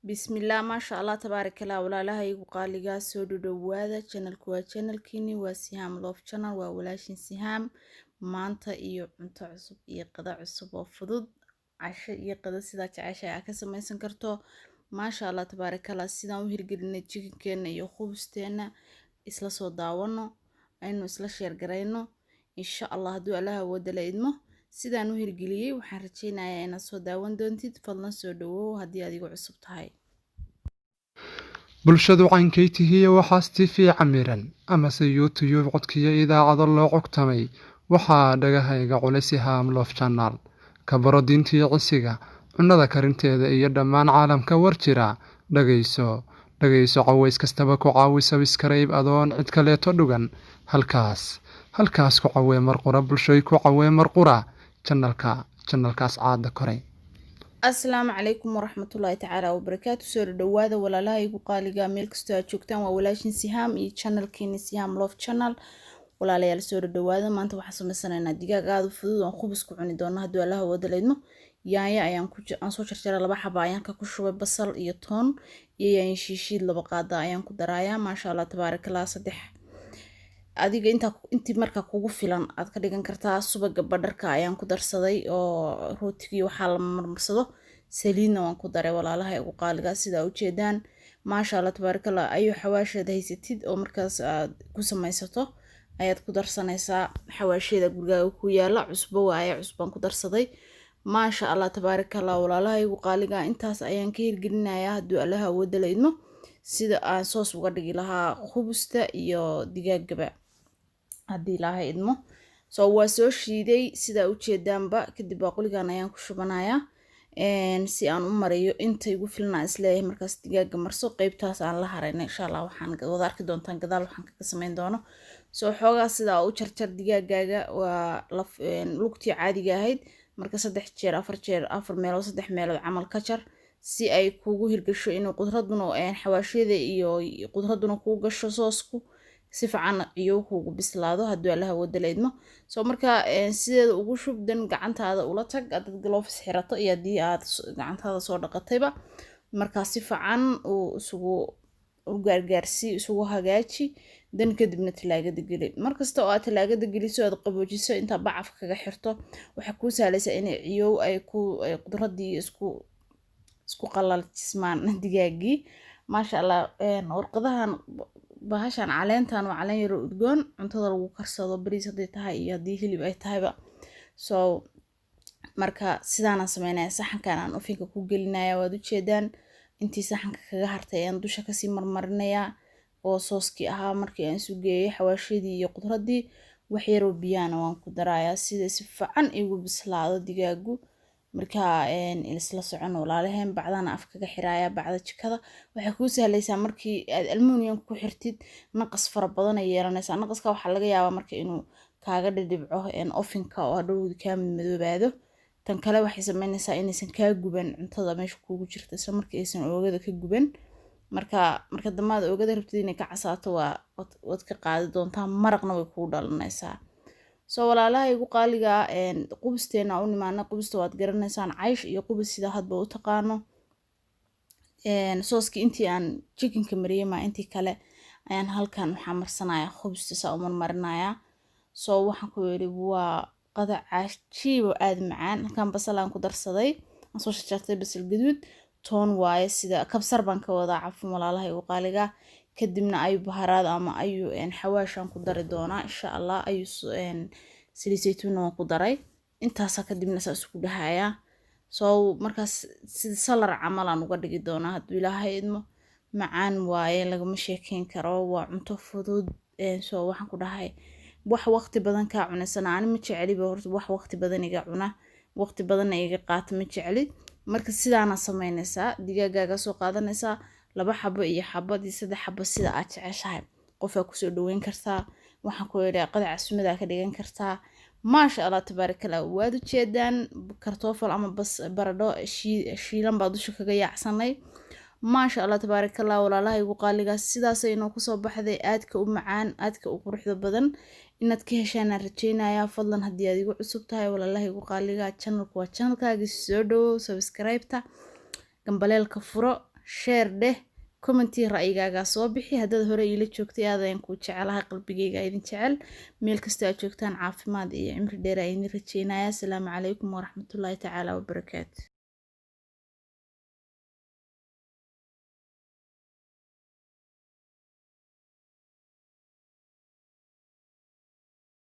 Bismillah, maasha Allah, tabaarakallah, walaalaha igu qaaligaa soo dhawaada channelku waa channelkiini waa Siham Love Channel, waa walaashin Siham. Maanta iyo cunto cusub iyo qada cusub oo fudud, casho iyo qada sidaa jeceshahay aad ka samaysan karto. maasha Allah, tabaarakallah, sidaan u hirgelinay chickenkeena iyo khubsteena isla soo daawano, aynu isla share garayno insha Allah hadduu Allaha wada la idmo. sidaan u hirgeliyay waxaan rajaynayaa inaad soo daawan doontid. fadlan soo dhawow haddii aad igu cusub tahay. bulshadu caynkaytihiiyo waxaas TV camiran amase YouTube codkiyo idaacado loo cogtamay waxaa dhagahayga culay Siham Love Channel ka baro diintiyo cisiga cunnada karinteeda iyo dhammaan caalamka war jira dhagayso caways kastaba ku caawi subscribe adoon cid kaleeto dhugan halkaas ku caawee marqura bulshay ku caawee marqura channelkaas caada koray. Asalaamu calaykum waraxmatullaahi tacaala wabarakaatu. soo dhawaada walaalaha igu qaaliga meel kastoo aad joogtaan, waa walaashin Siham iyo channelkeeni Siham Love Channel. walaalayaal soo dhawaada, maanta waxaan samaysanaynaa digaag aad u fudud oo khubus ku cuni doona hadduu Allaha wada leedmo. yaanya ayaan soo jarjaray 2 xabo, ayaan ka ku shubay basal iyo toon iyo yaanyo shiishiid 2 qaada ayaan ku darayaa. maasha Allah, tabaarakallah, 3 adiga intii marka kugu filan aad ka dhigan kartaa. subaga badharka ayaan ku darsaday oo rootigii waxaa la marmarsado. saliidna waan ku daray walaalaha igu qaaliga sida u jeedaan. maasha Allah, tabaarakallah, ayu xawaashad haysatid oo markaas aad ku samaysato ayaad ku darsanaysaa. xawaashada gurigaaga ku yaala cusbo waaye, cusbaan ku darsaday. maasha Allah, tabaarakallah, walaalaha igu qaaliga intaas ayaan ka hirgelinayaa hadduu Allaha wada la idmo, sida aan soos uga dhigi lahaa khubusta iyo digaagaba haddii Ilaahay idmo. waa soo shiiday sida u jeedaanba. kadib baaquligan ayaan ku shubanayaa si aan u mariyo inta igu filan isleeyahay. markaas digaaga marso qaybtaas aan la harayna insha Allah waxaan wada arki doontaan gadaal waxaan ka samayn doono. xoogaa sida u jarjar digaagaaga waa lugtii caadiga ahayd, marka 3 jeer 4 jeer 4 meelood 3 meelood camal ka jar si ay kugu hirgasho inuu qudraduna xawaashiyada iyo qudraduna kugu gasho soosku si fiican iyo kugu bislaado hadduu Allaha wada la idmo. marka sideeda ugu shubdan gacantaada ula tag dad gloves xirato iyo hadii aad gacantaada soo dhaqatayba. marka si fiican isugu gaargaarsi isugu hagaaji, dan kadibna talaagada geli. markasta oo aad talaagada geliso aad qaboojiso inta bacaf kaga xirto waxa ku saalaysa in ciyow ay qudradii isku qalalcismaan digaagii. maasha Allah, warqadahan bahashan caleentan waa caleen yar udgoon cuntada lagu karsado bariis haday tahay iyo hadii hilib ay tahayba. marka sidaan aan sameynaya saxankan aan ofinka ku gelinaya waad u jeedaan. intii saxanka kaga hartay aan dusha ka sii marmarinaya oo sooski ahaa markii aan isu geeyay xawaashidii iyo qudradii. wax yar oo biyana waan ku darayaa sida si fiican igu bislaado digaagu. marka isla socon walaalaheen bacdana afka kaga xiraaya bacda jikada. waxay ku sahlaysaa markii aad aluminium ku xirtid naqas fara badan ay yeelanaysaa. naqaska waxa laga yaabaa marka inuu kaaga dhibco ofinka oo hadhowdi ka madoobaado. tan kale waxay sameynaysaa inaysan ka guban cuntada meesha kugu jirta isla markii aysan oogada ka guban. marka damaad oogada rabtid inay ka casaato waad ka qaadi doontaa, maraqna way kugu dhalanaysaa. walaalaha igu qaaliga qubusteena u nimaana. qubusta waad garanaysaan, caysh iyo qubus sida hadba u taqaano. sooski intii aan chickenka mariyay ma intii kale ayaan halkan waxaa marsanayaa qubusta saa u marmarinayaa. waxaan ku yiri waa qada cajiib oo aad macaan. halkan basal aan ku darsaday, aan soo jarjartay basal gaduud, toon waaye sida kabsar baan ka wadaa, cafwan walaalaha igu qaaliga. kadibna ayu baharaad ama ayu xawaashan ku dari doonaa insha Allah. ayu saliid saytuun waan ku daray intaas kadibna saa isku dhahaya. markaas sida salar camal aan uga dhigi doonaa hadduu Ilaahay idmo. macaan waaye lagama sheekeyn karo, waa cunto fudud. waxaan ku dhahay wax waqti badan ka cunaysan aan ma jeceli horta wax waqti badan iga cuna, waqti badan iga qaata ma jeceli. marka sidaana sameynaysaa, digaagaaga soo qaadanaysaa 2 xabo iyo xabadii 3 xabo sida aad jeceshahay. qofka ku soo dhaweyn kartaa, waxaan ku yiri qadac cusmada ka dhigan kartaa. maasha Allah, tabaarakallah, waad u jeedaan kartoofal ama baradho shiilan baa dusha kaga yaacsanay. maasha Allah, tabaarakallah, walaalaha igu qaaliga sidaas ay inoo ku soo baxday aadka u macaan aadka u quruxda badan. inaad ka heshaan rajaynayaa. fadlan haddii aad igu cusub tahay walaalaha igu qaaliga channelku waa channelkaaga, soo dhawow, subscribe-ta, gambaleelka furo, share dheh commenti ra'yigaaga soo bixi haddaad hore ila joogtay aadaan ku jecelahay qalbigayga idin jecel meel kasta aad joogtaan caafimaad iyo cimri dheer ayaan idin rajeynayaa. Assalaamu calaykum waraxmatullaahi tacaala wabarakaatu.